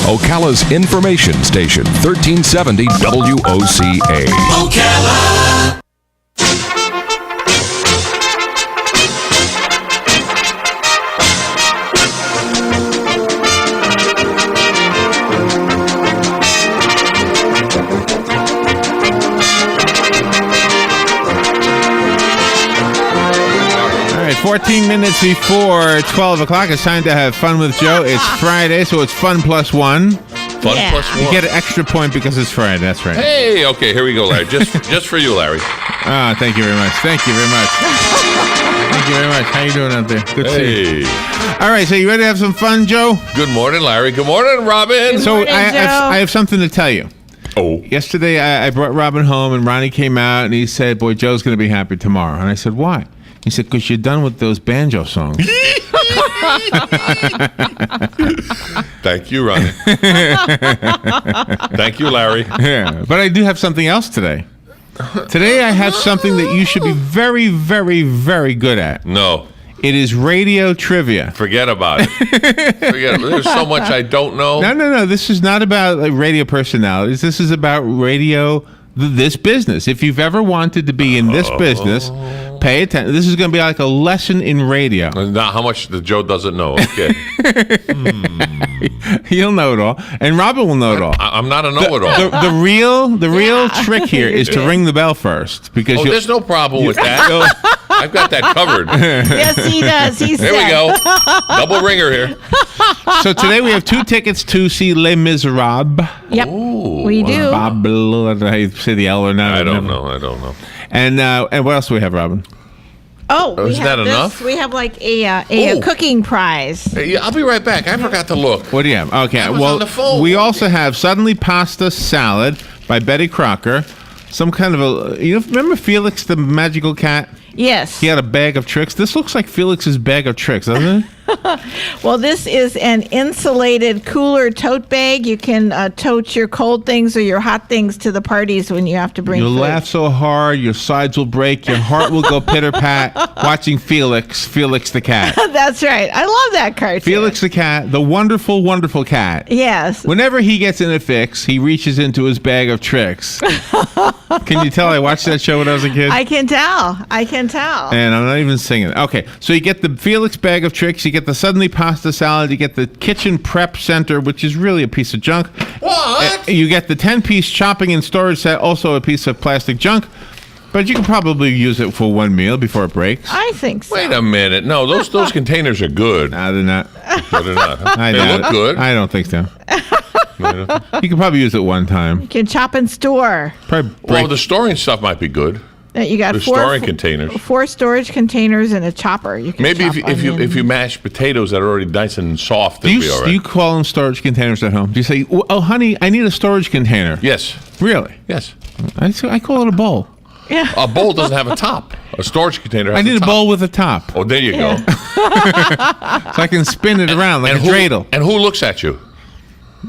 Ocala's information station, 1370 WOCA. Ocala. All right, 14 minutes before 12 o'clock. It's time to have fun with Joe. It's Friday, so it's fun plus one. Fun plus one. You get an extra point because it's Friday. That's right. Hey, okay, here we go, Larry. Just for you, Larry. Thank you very much. Thank you very much. Thank you very much. How you doing out there? Good to see you. All right, so you ready to have some fun, Joe? Good morning, Larry. Good morning, Robin. So morning, I have something to tell you. Oh. Yesterday, I brought Robin home, and Ronnie came out, and he said, boy, Joe's going to be happy tomorrow. And I said, why? He said, because you're done with those banjo songs. Thank you, Ronnie. Thank you, Larry. Yeah, but I do have something else today. Today, I have something that you should be very, very, very good at. No. It is radio trivia. Forget about it. There's so much I don't know. No. This is not about radio personalities. This is about radio, this business. If you've ever wanted to be in this business, pay attention. This is going to be like a lesson in radio. Not how much the Joe doesn't know. Okay. He'll know it all, and Robin will know it all. I'm not a know-it-all. The real trick here is to ring the bell first, because there's no problem with that. I've got that covered. Yes, he does. Here we go. Double ringer here. So today we have 2 tickets to see Les Miserables. Yep, we do. Bob, I say the L or not. I don't know. And what else do we have, Robin? Oh, Is that enough? We have like a cooking prize. Hey, I'll be right back. I forgot to look. What do you have? Okay, I was on the phone. we also have Suddenly Pasta Salad by Betty Crocker. Some kind of a, remember Felix the magical cat? Yes. He had a bag of tricks. This looks like Felix's bag of tricks, doesn't it? Well, this is an insulated cooler tote bag. You can tote your cold things or your hot things to the parties when you have to bring You'll food. laugh so hard, your sides will break, your heart will go pitter-pat watching Felix the cat. That's right. I love that cartoon. Felix the cat, the wonderful, wonderful cat. Yes. Whenever he gets in a fix, he reaches into his bag of tricks. Can you tell I watched that show when I was a kid? I can tell. And I'm not even singing. Okay, so you get the Felix bag of tricks, you get the Suddenly Pasta Salad, you get the Kitchen Prep Center, which is really a piece of junk. What? You get the 10-piece chopping and storage set, also a piece of plastic junk. But you can probably use it for one meal before it breaks. I think so. Wait a minute. No, those containers are good. No, they're not. No, they're not. I They doubt look it. good. I don't think so. You can probably use it one time. You can chop and store. Probably Well, break. the storing stuff might be good. You got The storing containers. 4 storage containers and a chopper. You can Maybe chop if you mash potatoes that are already nice and soft, do it'll be all you right. call them storage containers at home? Do you say, oh, honey, I need a storage container? Yes. Really? Yes. I call it a bowl. Yeah. A bowl doesn't have a top. A storage container has I need a top. bowl with a top. Oh, there you go. So I can spin it around like a dreidel. And who looks at you?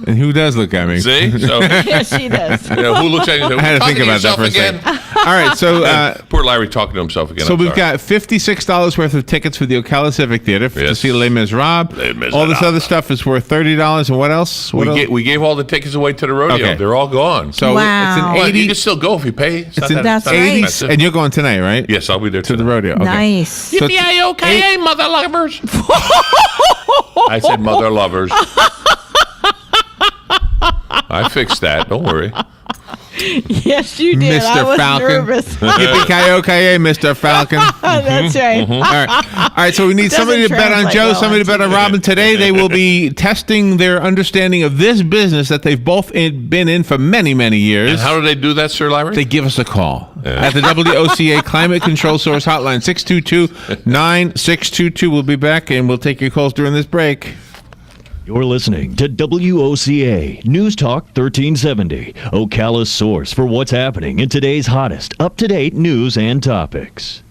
And who does look at me? See? So, Yes, she does. who looks at you? I had to think about that for a second. All right, so Poor Larry talking to himself again. so I'm we've sorry. got $56 worth of tickets for the Ocala Civic Theater to Yes. see Les Miserables. Les Miserables. All this other stuff is worth $30. And what else? We gave all the tickets away to the rodeo. Okay. They're all gone. So Wow. it's an Well, 80. you can still go if you pay. It's not That's not right. expensive. And you're going tonight, right? Yes, I'll be there To the tonight. rodeo. Okay. Nice. So it's Yippee-yi-yo-ki-yay, mother lovers. I said mother lovers. I fixed that. Don't worry. Yes, you did. I Mr. was Falcon. nervous. Yippee-ki-yo-ki-yay, Mr. Falcon. That's right. All right, so we need somebody to Doesn't bet on translate Joe, well somebody to on bet on Robin. Today they will be testing their understanding of this business that they've both been in for many, many years. And how do they do that, Sir Larry? They give us a call at the WOCA Climate Control Source Hotline, 622-9622. We'll be back, and we'll take your calls during this break. You're listening to WOCA News Talk 1370, Ocala's source for what's happening in today's hottest, up-to-date news and topics.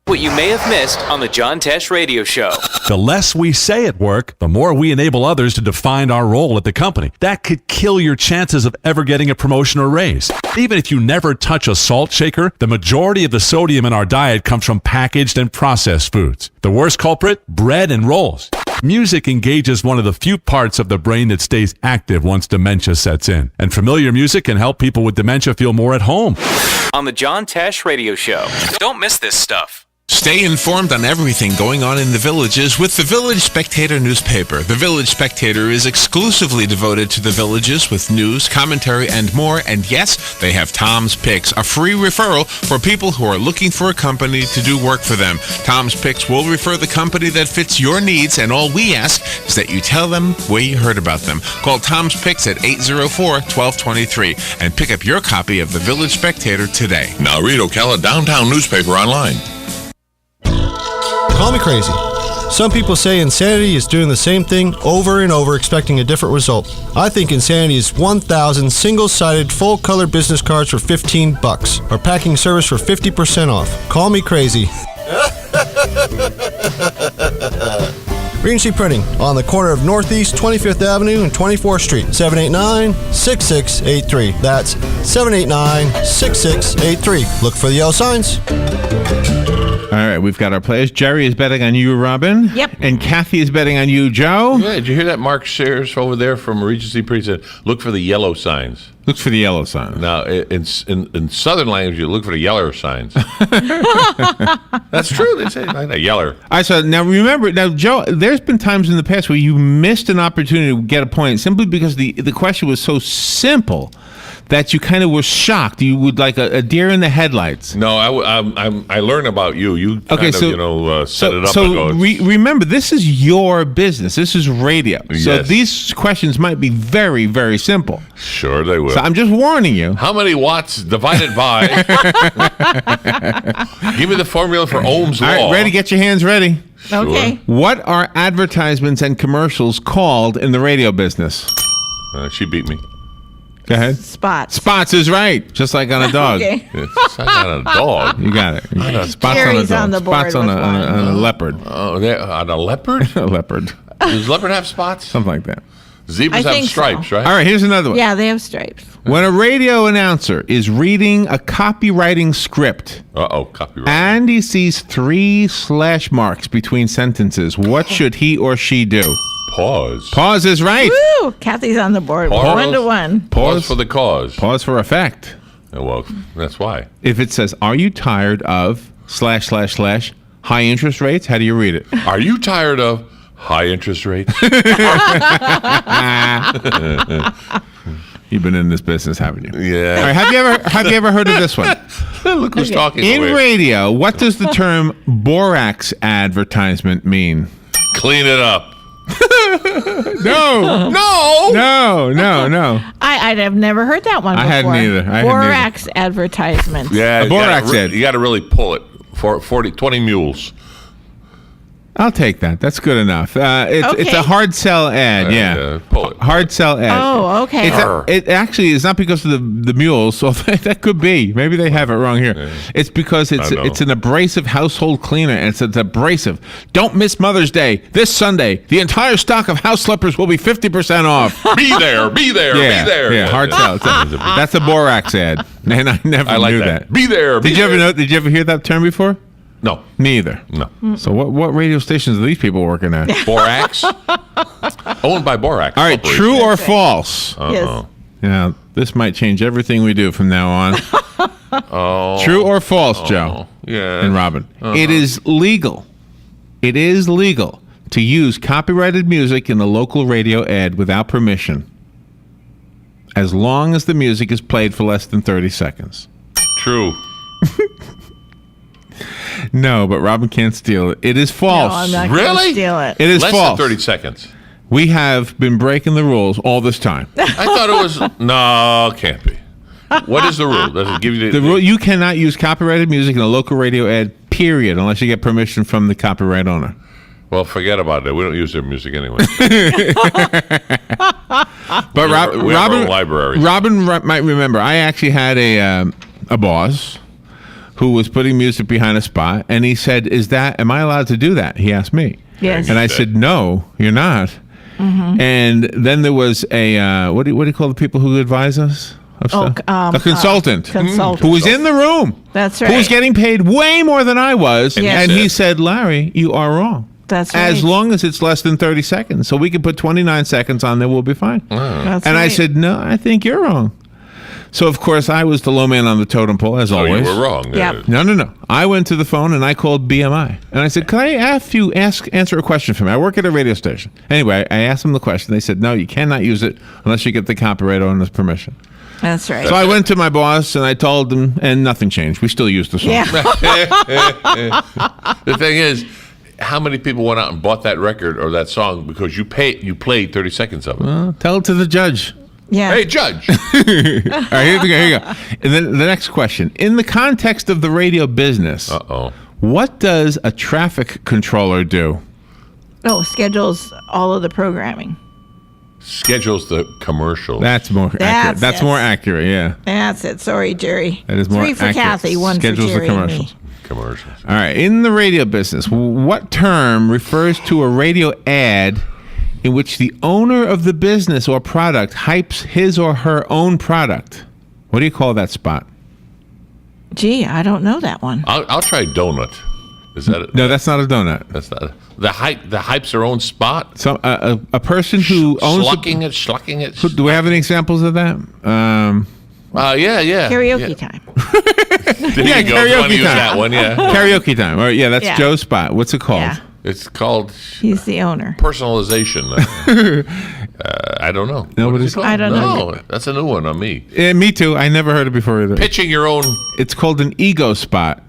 What you may have missed on the John Tesh Radio Show. The less we say at work, the more we enable others to define our role at the company. That could kill your chances of ever getting a promotion or raise. Even if you never touch a salt shaker, the majority of the sodium in our diet comes from packaged and processed foods. The worst culprit? Bread and rolls. Music engages one of the few parts of the brain that stays active once dementia sets in. And familiar music can help people with dementia feel more at home. On the John Tesh Radio Show. Don't miss this stuff. Stay informed on everything going on in the villages with the Village Spectator newspaper. The Village Spectator is exclusively devoted to the villages with news, commentary, and more. And yes, they have Tom's Picks, a free referral for people who are looking for a company to do work for them. Tom's Picks will refer the company that fits your needs, and all we ask is that you tell them where you heard about them. Call Tom's Picks at 804-1223 and pick up your copy of the Village Spectator today. Now read Ocala Downtown newspaper online. Call me crazy. Some people say insanity is doing the same thing over and over expecting a different result. I think insanity is 1,000 single-sided full-color business cards for $15 or packing service for 50% off. Call me crazy. Regency Printing on the corner of Northeast 25th Avenue and 24th Street, 789-6683. That's 789-6683. Look for the yellow signs. All right, we've got our players. Jerry is betting on you, Robin. Yep. And Kathy is betting on you, Joe. Yeah, did you hear that Mark Sears over there from Regency Printing? Look for the yellow signs. Look for the yellow sign. Now, in Southern language, you look for the yeller signs. That's true. They say like that, yeller. I saw. Now remember, Joe. There's been times in the past where you missed an opportunity to get a point simply because the question was so simple that you kind of were shocked. You would like a deer in the headlights. No, I learned about you. You kind set it up. So remember, this is your business. This is radio. So Yes. these questions might be very, very simple. Sure they will. So I'm just warning you. How many watts divided by? Give me the formula for Ohm's law. All right, ready? Get your hands ready. Okay. What are advertisements and commercials called in the radio business? She beat me. Go ahead. Spots. Spots is right, just like on a dog. Okay. It's not a dog. You got it. Spots Jerry's on a dog. on the board Spots on with a leopard. Oh, on a leopard? A leopard. Does leopard have spots? Something like that. Zebras I have think stripes, so. right? All right, here's another one. Yeah, they have stripes. When a radio announcer is reading a copywriting script Copyright. and he sees 3 slash marks between sentences, what should he or she do? Pause. Pause is right. Woo! Kathy's on the board. Pause. 1-1. Pause for the cause. Pause for effect. Well, that's why. If it says, are you tired of / high interest rates, how do you read it? Are you tired of high interest rates? You've been in this business, haven't you? Yeah. All right, have you ever heard of this one? Look who's talking. In away. radio, what does the term borax advertisement mean? Clean it up. No. No. I'd have never heard that one before. I hadn't either. Borax advertisement. Yeah. A borax ad. You got to really pull it for 20 mules. I'll take that. That's good enough. It's a hard sell ad. Yeah. Pull it. Hard sell ad. Oh, okay. It actually is not because of the mules, so that could be. Maybe they have it wrong here. Yeah. It's because it's an abrasive household cleaner, and it's abrasive. Don't miss Mother's Day. This Sunday, the entire stock of house slippers will be 50% off. Be there. Be there. Yeah, Be there. yeah, hard sell. That's a borax ad, and I never like knew that. that. Be there. Be Did you there. ever know? Did you ever hear that term before? No. Me either. No. So what radio stations are these people working at? Borax. Owned by Borax. All right, true or false? Yes. Yeah, this might change everything we do from now on. True or false, Joe? Yeah. And Robin. It is legal. It is legal to use copyrighted music in a local radio ad without permission, as long as the music is played for less than 30 seconds. True. No, but Robin can't steal it. It is false. No, I'm not going to Really? steal it. It is Less false. than 30 seconds. We have been breaking the rules all this time. I thought it was. No, can't be. What is the rule? Does it give you The rule: you cannot use copyrighted music in a local radio ad, period, unless you get permission from the copyright owner. Well, forget about it. We don't use their music anyway. But we have our own library. Robin might remember. I actually had a boss who was putting music behind a spot, and he said, am I allowed to do that? He asked me. Yes. And I said, no, you're not. Mm-hmm. And then there was a, what do you call the people who advise us? A consultant. Who was in the room. That's right. Who was getting paid way more than I was. Yes. And he said, Larry, you are wrong. That's right. As long as it's less than 30 seconds. So we can put 29 seconds on there, we'll be fine. That's And I right. said, no, I think you're wrong. So, of course, I was the low man on the totem pole, as Oh, always. you were wrong. Yep. No. I went to the phone and I called BMI. And I said, can I answer a question for me? I work at a radio station. Anyway, I asked them the question. They said, no, you cannot use it unless you get the copyright owner's permission. That's right. So I went to my boss and I told him, and nothing changed. We still use the song. Yeah. The thing is, how many people went out and bought that record or that song because you played 30 seconds of it? Well, tell it to the judge. Yeah. Hey, Judge. All right, here you go. And then the next question. In the context of the radio business, what does a traffic controller do? Oh, schedules all of the programming. Schedules the commercials. That's more accurate. That's more accurate, yeah. That's it. Sorry, Jerry. That is more 3 for accurate. Kathy, 1 Schedules for the Jerry and me. commercials. Commercials. All right. In the radio business, what term refers to a radio ad in which the owner of the business or product hypes his or her own product? What do you call that spot? Gee, I don't know that one. I'll try donut. Is that it? No, that's not a donut. That's not the hype. The hype's their own spot. So a person who owns Schlucking it. Do we have any examples of that? Yeah. Karaoke time. There Yeah, you go. karaoke You wanna use time. that one, yeah. Karaoke time. All right, yeah, that's Yeah. Joe's spot. What's it called? Yeah. It's called He's the owner. personalization. I don't know. Nobody's- What is it called? I don't know. No, that's a new one on me. Yeah, me too. I never heard it before either. Pitching your own. It's called an ego spot.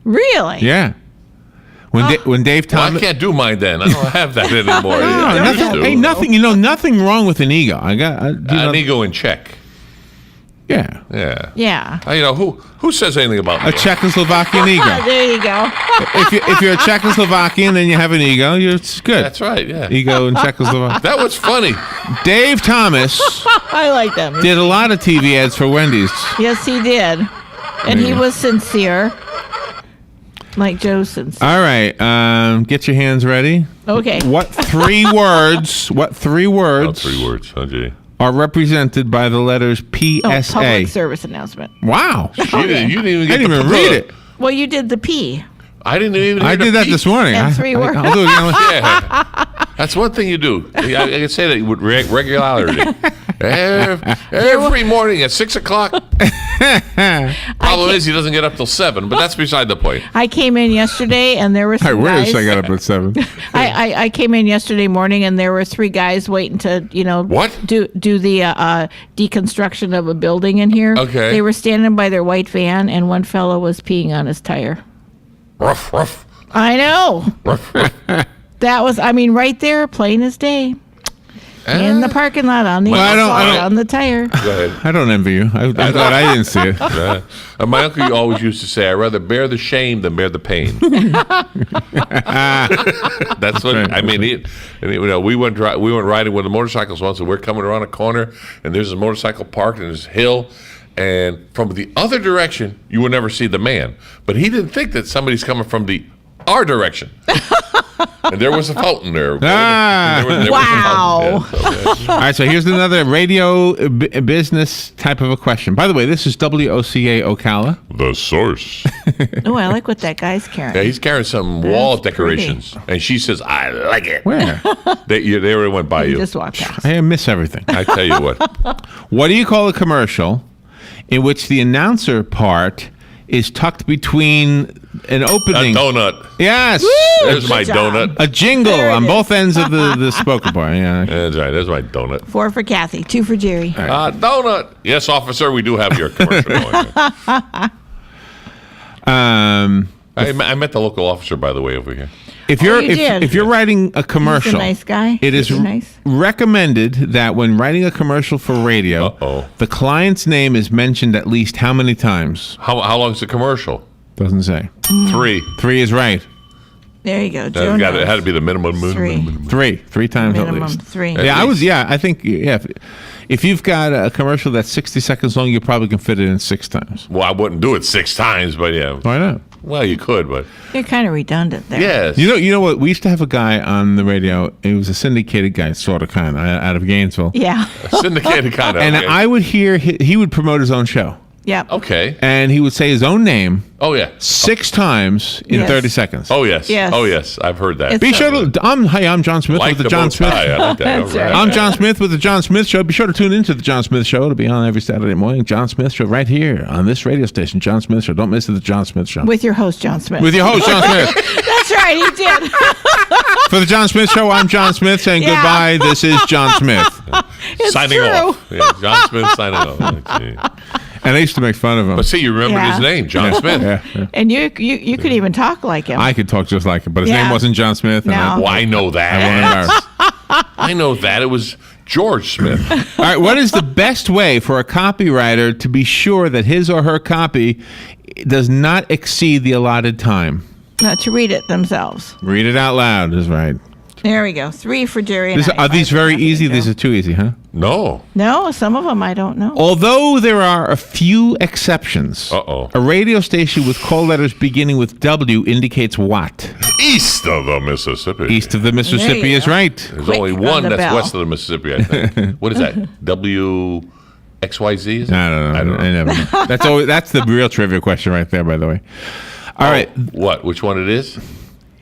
Really? Yeah. When Dave Well, I Thomas. can't do mine then. I don't have that anymore. No, I used nothing. to. Hey, nothing. You know, nothing wrong with an ego. An ego in check. Yeah. Yeah. Yeah. You know who says anything about A me? Czechoslovakian ego. There you go. if you're a Czechoslovakian and you have an ego, it's good. That's right. Yeah. Ego in Czechoslovakia. That was funny. Dave Thomas I like them. did a lot of TV ads for Wendy's. Yes, he did. And he was sincere. Like Joe's sincere. All right. Get your hands ready. Okay. What three words? Oh, 3 words. Oh, gee. Are represented by the letters PSA. Public service announcement. Wow. You didn't even I get didn't the even read it. Well, you did the P. I didn't even. I hear the did that P. this morning. And 3 words. I'll do it again. Yeah. That's one thing you do. I can say that with regularity. Every morning at 6 o'clock. Problem is, he doesn't get up till 7, but that's beside the point. I came in yesterday and there were I some wish guys. I got up at 7. I came in yesterday morning and there were 3 guys waiting to What? do the deconstruction of a building in here. Okay. They were standing by their white van and one fellow was peeing on his tire. Ruff, ruff. I know. Ruff, ruff. That was plain as day in the parking lot on the Well, I don't- on the tire. Go ahead. I don't envy you. I'm glad I didn't see it. My uncle always used to say, "I'd rather bear the shame than bear the pain." That's what I mean. We went riding with the motorcycles once, and we're coming around a corner, and there's a motorcycle parked, and there's a hill, and from the other direction, you would never see the man, but he didn't think that somebody's coming from our direction. And there was a fountain there. Ah. There was Wow. a fountain. Yeah, All right, so here's another radio business type of a question. By the way, this is WOCA Ocala. The source. Oh, I like what that guy's carrying. Yeah, he's carrying some wall decorations, and she says, "I like it." Where? They already went by You you. just walked past. I miss everything. I tell you what. What do you call a commercial in which the announcer part is tucked between an A opening? donut. Yes. There's my Good job. donut. A jingle There it on is. both ends of the spoken part. Yeah. That's right. There's my donut. 4 for Kathy, 2 for Jerry. Donut. Yes, officer, we do have your commercial going. I met the local officer, by the way, over here. If you're you did. if you're writing a commercial, He's a nice guy. It is Is he nice? recommended that when writing a commercial for radio, the client's name is mentioned at least how many times? How long's the commercial? Doesn't say. 3. 3 is right. There you go. Joe It knows. had to be the minimum. 3. 3 times Minimum at least. 3. At Yeah, least. I think if you've got a commercial that's 60 seconds long, you probably can fit it in 6 times. Well, I wouldn't do it 6 times, but yeah. Why not? Well, you could, but You're kind of redundant there. yes. You know what? We used to have a guy on the radio. He was a syndicated guy, sort of, kind of, out of Gainesville. Yeah. Syndicated kind of. And okay. I would hear he would promote his own show. Yep. Okay. And he would say his own name Oh, yeah. 6 times in 30 seconds. Oh, yes. Yes. Oh, yes. I've heard that. Be sure to. I'm John Smith Like with the John bow Smith. tie. I like that. That's All right. I'm John Smith with the John Smith Show. Be sure to tune into the John Smith Show. It'll be on every Saturday morning. John Smith Show right here on this radio station. John Smith Show. Don't miss it. The John Smith Show. With your host, John Smith. With your host, John Smith. That's right, he did. For the John Smith Show, I'm John Smith saying Yeah. goodbye. This is John Smith. It's signing true. off. Yeah, John Smith signing off. And I used to make fun of him. But see, you remembered Yeah. his name, John Smith. Yeah. And you could even talk like him. I could talk just like him, but his Yeah. name wasn't John Smith. And No. Well, I know I won't that. embarrass. I know that. It was George Smith. All right, what is the best way for a copywriter to be sure that his or her copy does not exceed the allotted time? Not to read it themselves. Read it out loud is right. There we go. 3 for Jerry and I. Are these 5 for very Kathy easy? and These Joe. are too easy, huh? No. No, some of them I don't know. Although there are a few exceptions, Uh-oh. a radio station with call letters beginning with W indicates what? East of the Mississippi. East of the Mississippi you is go. right. There's Quick only on one the that's bell. west of the Mississippi, I think. What is that? WXYZ? Is it? I don't know. I never know. That's the real trivia question right there, by the way. All right. What? Which one it is?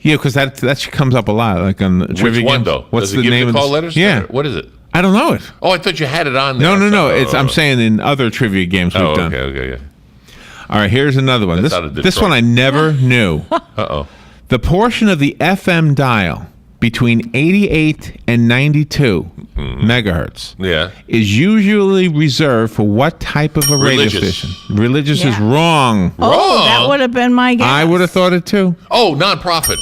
Yeah, because that comes up a lot, like on the trivia Which one, games. though? What's Does it the give name the of call the- letters? Yeah. What is it? I don't know it. Oh, I thought you had it on there. No. Oh, I'm saying in other trivia games we've done. okay, yeah. All right, here's another one. That's out of This Detroit. one I never knew. Uh-oh. The portion of the FM dial between 88 and 92 megahertz Yeah. is usually reserved for what type of a radio Religious. station? Religious is Yeah. wrong. Oh, that Wrong. would have been my guess. I would have thought it too. Oh, nonprofit.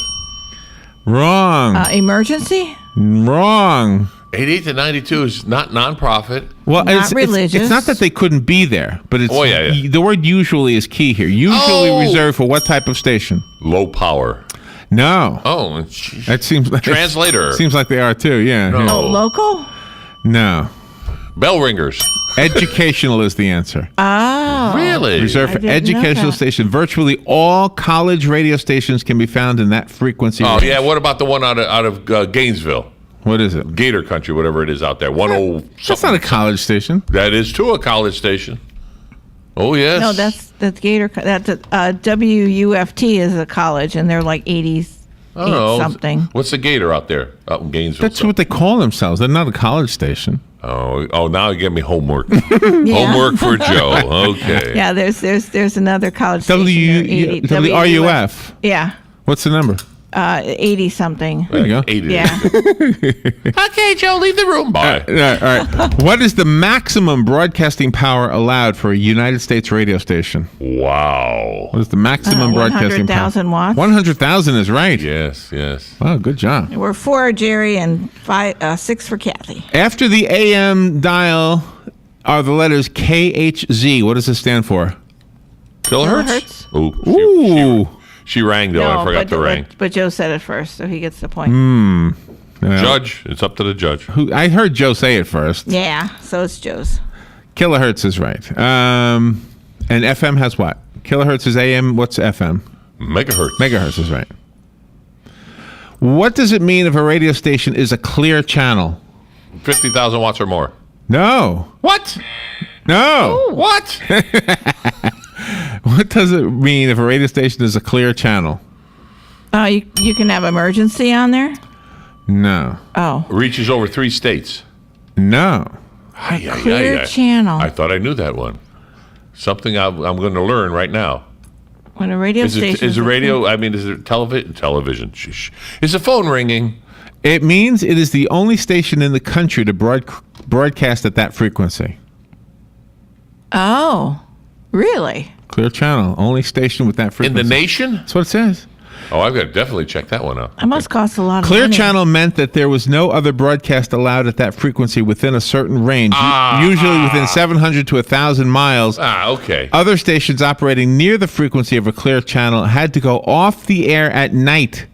Wrong. Emergency? Wrong. 88 to 92 is not nonprofit. Well, Not religious. It's not that they couldn't be there, but it's Oh, yeah. the word usually is key here. Usually Oh. reserved for what type of station? Low power. No. Oh, That seems like Translator. Seems like they are too. Yeah. No. yeah. Oh, local? No. Bell ringers. Educational is the answer. Oh. Really? Reserved for I didn't know educational that. station. Virtually all college radio stations can be found in that frequency Oh, range. yeah. What about the one out of Gainesville? What is it? Gator Country, whatever it is out there. That's not a college station. That is too a college station. Oh, yes. No, that's Gator. That's WUFT is a college, and they're like 80s. I don't know. Something. What's the Gator out there? Out in Gainesville. That's what they call themselves. They're not a college station. Oh, now you give me homework. Homework for Joe. Okay. Yeah, there's another college station. there, 80 WRUF. Yeah, What's the number? 80 something. There you go. 80. Yeah. Okay, Joe, leave the room. Bye. All right. What is the maximum broadcasting power allowed for a United States radio station? Wow. What is the maximum broadcasting power? 100,000 watts. 100,000 is right. Yes. Wow, good job. We're 4 Jerry and 6 for Kathy. After the AM dial are the letters KHZ. What does it stand for? Kilohertz? Kilohertz? Ooh. She rang, though. I forgot to ring. But Joe said it first, so he gets the point. Judge. It's up to the judge. I heard Joe say it first. Yeah, so it's Joe's. Kilohertz is right. And FM has what? Kilohertz is AM. What's FM? Megahertz. Megahertz is right. What does it mean if a radio station is a clear channel? 50,000 watts or more. No. What? No. What? What does it mean if a radio station is a clear channel? You can have emergency on there? No. Oh. Reaches over 3 states. No. Clear channel. I thought I knew that one. Something I'm going to learn right now. When a radio station Is the radio, I mean, is it television? Shh. Is the phone ringing? It means it is the only station in the country to broadcast at that frequency. Oh, really? Clear channel. Only station with that In frequency. the nation? That's what it says. Oh, I've got to definitely check that one out. That must cost a lot of Clear money. channel meant that there was no other broadcast allowed at that frequency within a certain range, usually within 700 to 1,000 miles. Okay. Other stations operating near the frequency of a clear channel had to go off the air at night.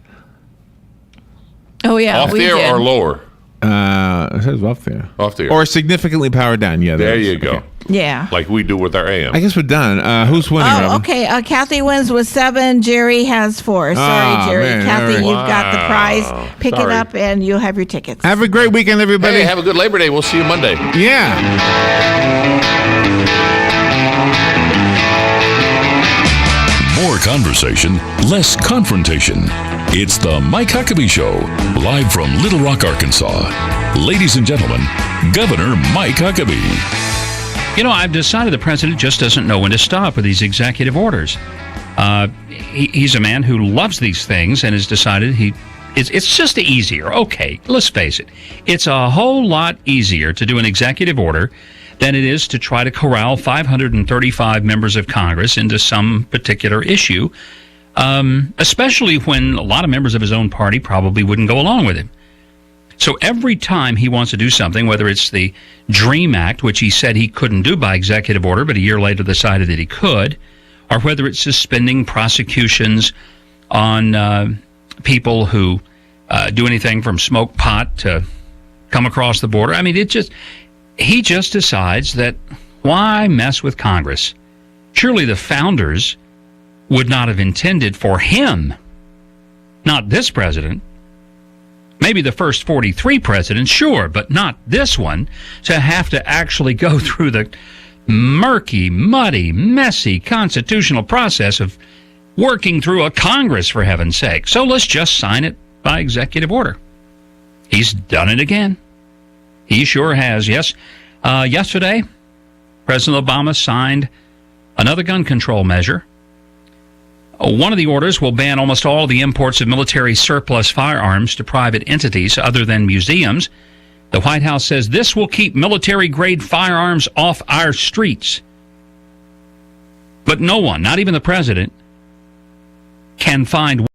Oh, yeah. Off we the air did. or lower? It says off there. Off the air. Or significantly powered down. Yeah. There is. you go. Okay. Yeah. Like we do with our AM. I guess we're done. Who's winning, Oh, Robin? okay. Kathy wins with 7. Jerry has 4. Sorry, Jerry. man, Kathy, all right. you've got the prize. Pick Sorry. it up, and you'll have your tickets. Have a great weekend, everybody. Hey, have a good Labor Day. We'll see you Monday. Yeah. conversation, less confrontation. It's the Mike Huckabee Show, live from Little Rock, Arkansas. Ladies and gentlemen, Governor Mike Huckabee. You know, I've decided the president just doesn't know when to stop with these executive orders. He's a man who loves these things and has decided it's just easier. Okay, let's face it. It's a whole lot easier to do an executive order than it is to try to corral 535 members of Congress into some particular issue, especially when a lot of members of his own party probably wouldn't go along with him. So every time he wants to do something, whether it's the DREAM Act, which he said he couldn't do by executive order, but a year later decided that he could, or whether it's suspending prosecutions on people who do anything from smoke pot to come across the border. I mean, he just decides that why mess with Congress? Surely the founders would not have intended for him, not this president, maybe the first 43 presidents, sure, but not this one, to have to actually go through the murky, muddy, messy constitutional process of working through a Congress, for heaven's sake. So let's just sign it by executive order. He's done it again. He sure has. Yes. Yesterday, President Obama signed another gun control measure. One of the orders will ban almost all the imports of military surplus firearms to private entities other than museums. The White House says this will keep military-grade firearms off our streets. But no one, not even the president, can find